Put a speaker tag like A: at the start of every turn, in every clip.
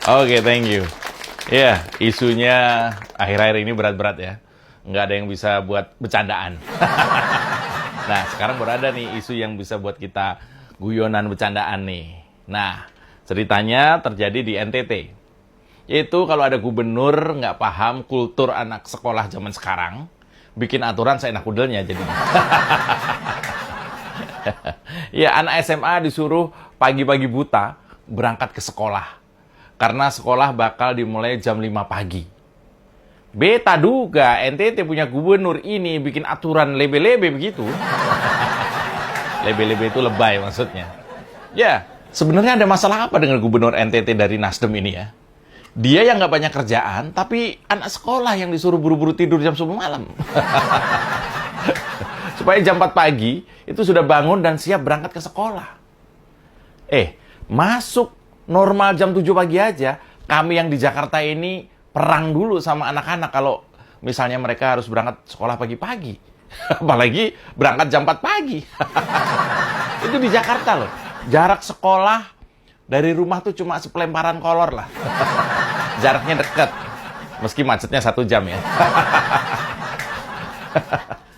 A: Oke, thank you. Ya, isunya akhir-akhir ini berat-berat ya. Nggak ada yang bisa buat bercandaan. Nah, sekarang baru ada nih isu yang bisa buat kita guyonan bercandaan nih. Nah, ceritanya terjadi di NTT. Yaitu kalau ada gubernur nggak paham kultur anak sekolah zaman sekarang, bikin aturan seenak udelnya jadi. Ya, anak SMA disuruh pagi-pagi buta berangkat ke sekolah. Karena sekolah bakal dimulai jam 5 pagi. Beta duga NTT punya gubernur ini bikin aturan lebe-lebe begitu. Lebe-lebe itu lebay maksudnya. Ya, sebenarnya ada masalah apa dengan gubernur NTT dari Nasdem ini ya? Dia yang nggak banyak kerjaan, tapi anak sekolah yang disuruh buru-buru tidur jam 10 malam. Supaya jam 4 pagi, itu sudah bangun dan siap berangkat ke sekolah. Masuk normal jam 7 pagi aja, kami yang di Jakarta ini perang dulu sama anak-anak kalau misalnya mereka harus berangkat sekolah pagi-pagi. Apalagi berangkat jam 4 pagi. Itu di Jakarta loh. Jarak sekolah dari rumah tuh cuma sepelemparan kolor lah. Jaraknya dekat. Meski macetnya 1 jam ya.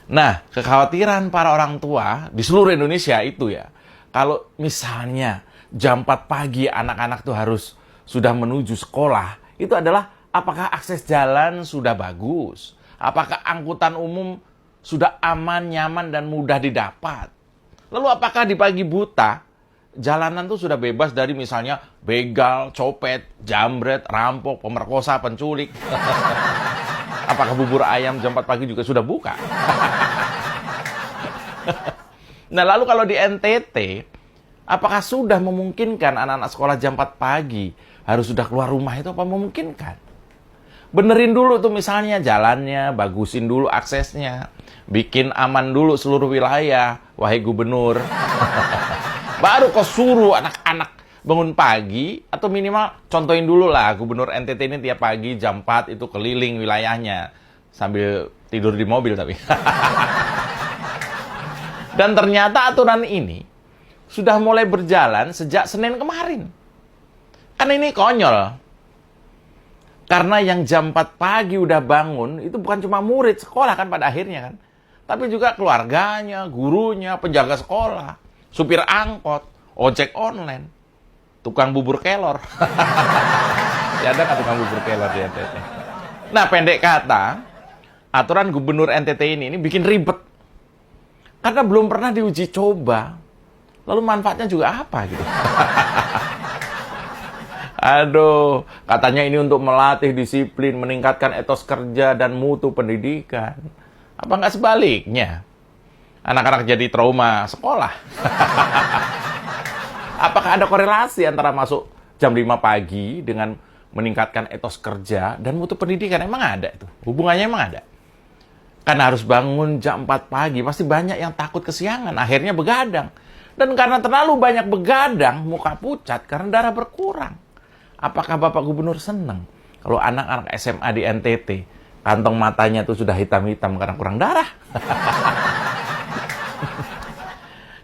A: Nah, kekhawatiran para orang tua di seluruh Indonesia itu ya, kalau misalnya jam 4 pagi anak-anak tuh harus sudah menuju sekolah, itu adalah apakah akses jalan sudah bagus? Apakah angkutan umum sudah aman, nyaman, dan mudah didapat? Lalu apakah di pagi buta, jalanan tuh sudah bebas dari misalnya begal, copet, jambret, rampok, pemerkosa, penculik? Apakah bubur ayam jam 4 pagi juga sudah buka? Nah, lalu kalau di NTT, apakah sudah memungkinkan anak-anak sekolah jam 4 pagi harus sudah keluar rumah itu apa memungkinkan? Benerin dulu tuh misalnya jalannya, bagusin dulu aksesnya, bikin aman dulu seluruh wilayah, wahai gubernur. Baru kau suruh anak-anak bangun pagi, atau minimal contohin dulu lah, gubernur NTT ini tiap pagi jam 4 itu keliling wilayahnya, sambil tidur di mobil tapi. Dan ternyata aturan ini sudah mulai berjalan sejak Senin kemarin. Kan ini konyol. Karena yang jam 4 pagi udah bangun, itu bukan cuma murid sekolah kan pada akhirnya kan. Tapi juga keluarganya, gurunya, penjaga sekolah, supir angkot, ojek online, tukang bubur kelor. Ya ada kan tukang bubur kelor di NTT. Nah, pendek kata, aturan gubernur NTT ini bikin ribet. Karena belum pernah diuji coba. Lalu manfaatnya juga apa gitu. Aduh, katanya ini untuk melatih disiplin, meningkatkan etos kerja dan mutu pendidikan. Apa nggak sebaliknya? Anak-anak jadi trauma sekolah. Apakah ada korelasi antara masuk jam 5 pagi dengan meningkatkan etos kerja dan mutu pendidikan? Emang ada itu? Hubungannya emang ada? Karena harus bangun jam 4 pagi, pasti banyak yang takut kesiangan, akhirnya begadang. Dan karena terlalu banyak begadang, muka pucat karena darah berkurang. Apakah Bapak Gubernur senang kalau anak-anak SMA di NTT, kantong matanya tuh sudah hitam-hitam karena kurang darah?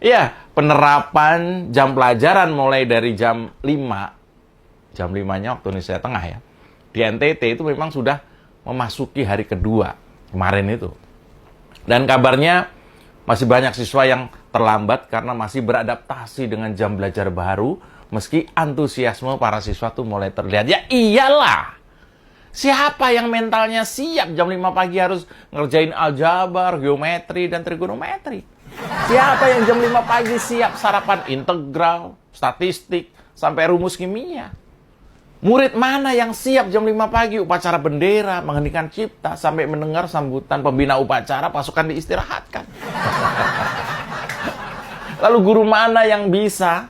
A: Ya, penerapan jam pelajaran mulai dari jam 5, jam 5-nya waktu Indonesia Tengah ya, di NTT itu memang sudah memasuki hari kedua kemarin itu. Dan kabarnya masih banyak siswa yang terlambat karena masih beradaptasi dengan jam belajar baru, meski antusiasme para siswa tuh mulai terlihat. Ya iyalah, siapa yang mentalnya siap jam 5 pagi harus ngerjain aljabar, geometri, dan trigonometri? Siapa yang jam 5 pagi siap sarapan integral, statistik, sampai rumus kimia? Murid mana yang siap jam 5 pagi upacara bendera, mengheningkan cipta, sampai mendengar sambutan pembina upacara pasukan diistirahatkan? Lalu guru mana yang bisa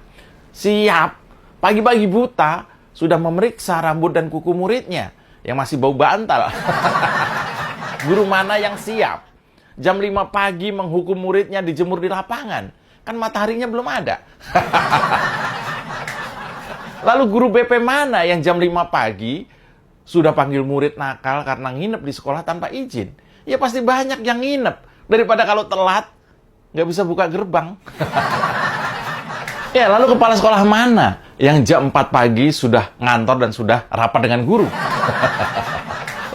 A: siap pagi-pagi buta sudah memeriksa rambut dan kuku muridnya yang masih bau bantal? Guru mana yang siap jam 5 pagi menghukum muridnya dijemur di lapangan? Kan mataharinya belum ada. Lalu guru BP mana yang jam 5 pagi sudah panggil murid nakal karena nginep di sekolah tanpa izin? Ya pasti banyak yang nginep. Daripada kalau telat, nggak bisa buka gerbang. Ya, lalu kepala sekolah mana yang jam 4 pagi sudah ngantor dan sudah rapat dengan guru.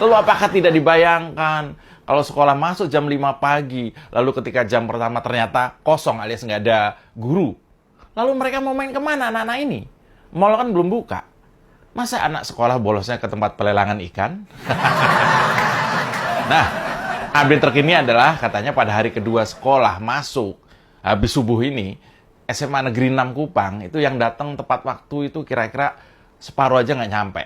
A: Lalu apakah tidak dibayangkan kalau sekolah masuk jam 5 pagi, lalu ketika jam pertama ternyata kosong alias nggak ada guru. Lalu mereka mau main kemana anak-anak ini? Mall kan belum buka. Masa anak sekolah bolosnya ke tempat pelelangan ikan? Nah, update terkini adalah katanya pada hari kedua sekolah masuk, habis subuh ini, SMA Negeri 6 Kupang, itu yang datang tepat waktu itu kira-kira separuh aja nggak nyampe.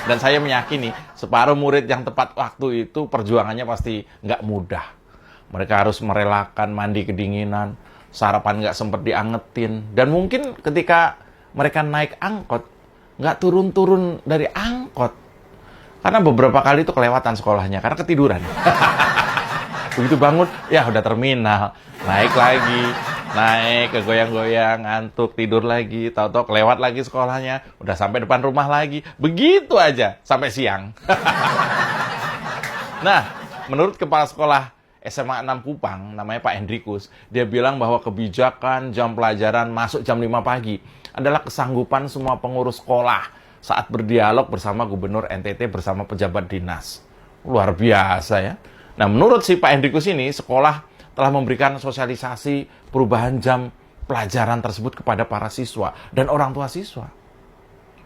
A: Dan saya meyakini, separuh murid yang tepat waktu itu perjuangannya pasti nggak mudah. Mereka harus merelakan mandi kedinginan, sarapan nggak sempat diangetin, dan mungkin ketika mereka naik angkot, nggak turun-turun dari angkot. Karena beberapa kali itu kelewatan sekolahnya, karena ketiduran. Begitu bangun, ya udah terminal. Naik lagi, naik, kegoyang-goyang, ngantuk, tidur lagi. Tahu-tahu kelewat lagi sekolahnya, udah sampai depan rumah lagi. Begitu aja, sampai siang. Nah, menurut Kepala Sekolah SMA 6 Kupang, namanya Pak Hendrikus, dia bilang bahwa kebijakan jam pelajaran masuk jam 5 pagi adalah kesanggupan semua pengurus sekolah saat berdialog bersama Gubernur NTT bersama pejabat dinas. Luar biasa ya. Nah, menurut si Pak Hendrikus ini, sekolah telah memberikan sosialisasi perubahan jam pelajaran tersebut kepada para siswa dan orang tua siswa.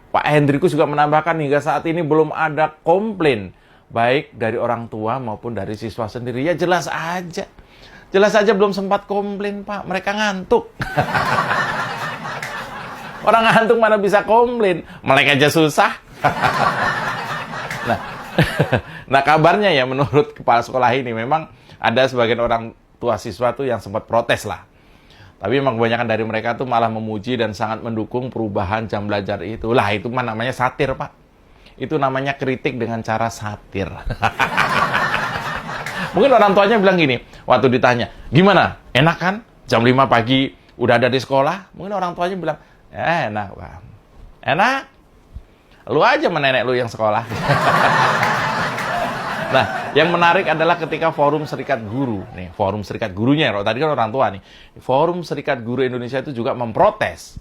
A: Pak Hendrikus juga menambahkan hingga saat ini belum ada komplain, baik dari orang tua maupun dari siswa sendiri. Ya jelas aja. Jelas aja belum sempat komplain, Pak. Mereka ngantuk. Orang ngantuk mana bisa komplain. Melek aja susah. Nah, kabarnya ya menurut kepala sekolah ini memang ada sebagian orang tua siswa tuh yang sempat protes lah. Tapi memang kebanyakan dari mereka tuh malah memuji dan sangat mendukung perubahan jam belajar itu. Lah, itu mah namanya satir, Pak. Itu namanya kritik dengan cara satir. Mungkin orang tuanya bilang gini, waktu ditanya, gimana? Enak kan? Jam 5 pagi udah ada di sekolah? Mungkin orang tuanya bilang, enak, Pak. Enak? Lu aja sama nenek lu yang sekolah. Nah, yang menarik adalah ketika Forum Serikat Guru. Nih, Forum Serikat Gurunya. Kalau tadi kan orang tua nih. Forum Serikat Guru Indonesia itu juga memprotes.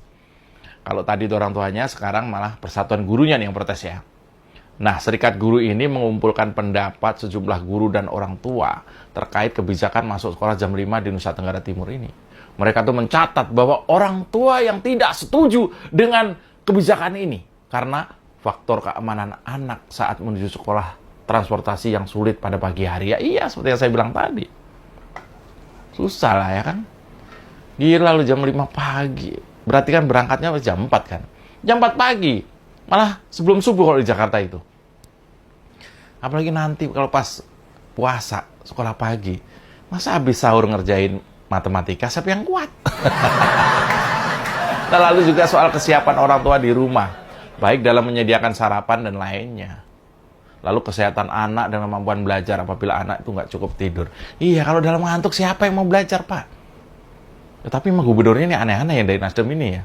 A: Kalau tadi itu orang tuanya, sekarang malah Persatuan Gurunya nih yang protes ya. Nah, Serikat Guru ini mengumpulkan pendapat sejumlah guru dan orang tua terkait kebijakan masuk sekolah jam 5 di Nusa Tenggara Timur ini. Mereka tuh mencatat bahwa orang tua yang tidak setuju dengan kebijakan ini karena faktor keamanan anak saat menuju sekolah, transportasi yang sulit pada pagi hari. Ya iya, seperti yang saya bilang tadi. Susah lah ya kan. Gila lu jam 5 pagi. Berarti kan berangkatnya jam 4 kan. Jam 4 pagi. Malah sebelum subuh kalau di Jakarta itu. Apalagi nanti kalau pas puasa, sekolah pagi. Masa habis sahur ngerjain matematika, siapa yang kuat? Nah, lalu juga soal kesiapan orang tua di rumah. Baik dalam menyediakan sarapan dan lainnya. Lalu kesehatan anak dan kemampuan belajar apabila anak itu nggak cukup tidur. Iya, kalau dalam ngantuk siapa yang mau belajar, Pak? Tetapi emang gubernurnya ini aneh-aneh ya dari Nasdem ini ya.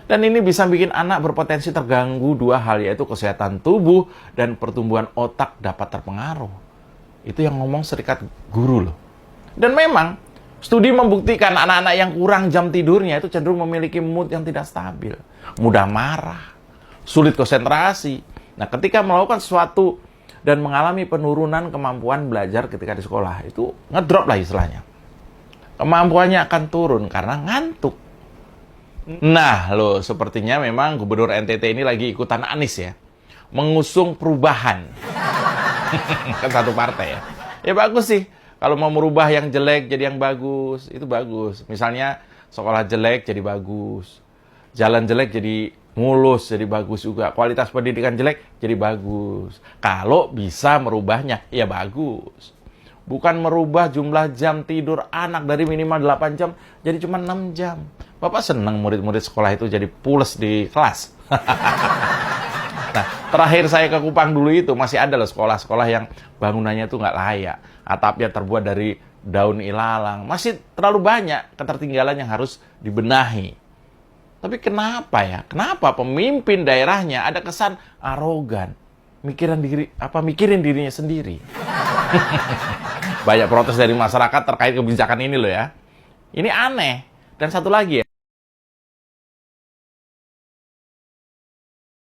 A: Dan ini bisa bikin anak berpotensi terganggu dua hal, yaitu kesehatan tubuh dan pertumbuhan otak dapat terpengaruh. Itu yang ngomong Serikat Guru loh. Dan memang, studi membuktikan anak-anak yang kurang jam tidurnya itu cenderung memiliki mood yang tidak stabil. Mudah marah, sulit konsentrasi. Nah, ketika melakukan sesuatu dan mengalami penurunan kemampuan belajar ketika di sekolah, itu ngedrop lah istilahnya. Kemampuannya akan turun karena ngantuk. Nah, loh, sepertinya memang Gubernur NTT ini lagi ikutan Anies ya. Mengusung perubahan. Kan satu partai ya. Ya bagus sih. Kalau mau merubah yang jelek jadi yang bagus, itu bagus. Misalnya sekolah jelek jadi bagus. Jalan jelek jadi mulus, jadi bagus juga. Kualitas pendidikan jelek jadi bagus. Kalau bisa merubahnya, ya bagus. Bukan merubah jumlah jam tidur anak dari minimal 8 jam jadi cuma 6 jam. Bapak senang murid-murid sekolah itu jadi pules di kelas. Nah, terakhir saya ke Kupang dulu itu masih ada loh sekolah-sekolah yang bangunannya itu nggak layak. Atapnya terbuat dari daun ilalang. Masih terlalu banyak ketertinggalan yang harus dibenahi. Tapi kenapa ya? Kenapa pemimpin daerahnya ada kesan arogan? Mikirin dirinya sendiri. Banyak protes dari masyarakat terkait kebijakan ini loh ya. Ini aneh. Dan satu lagi ya.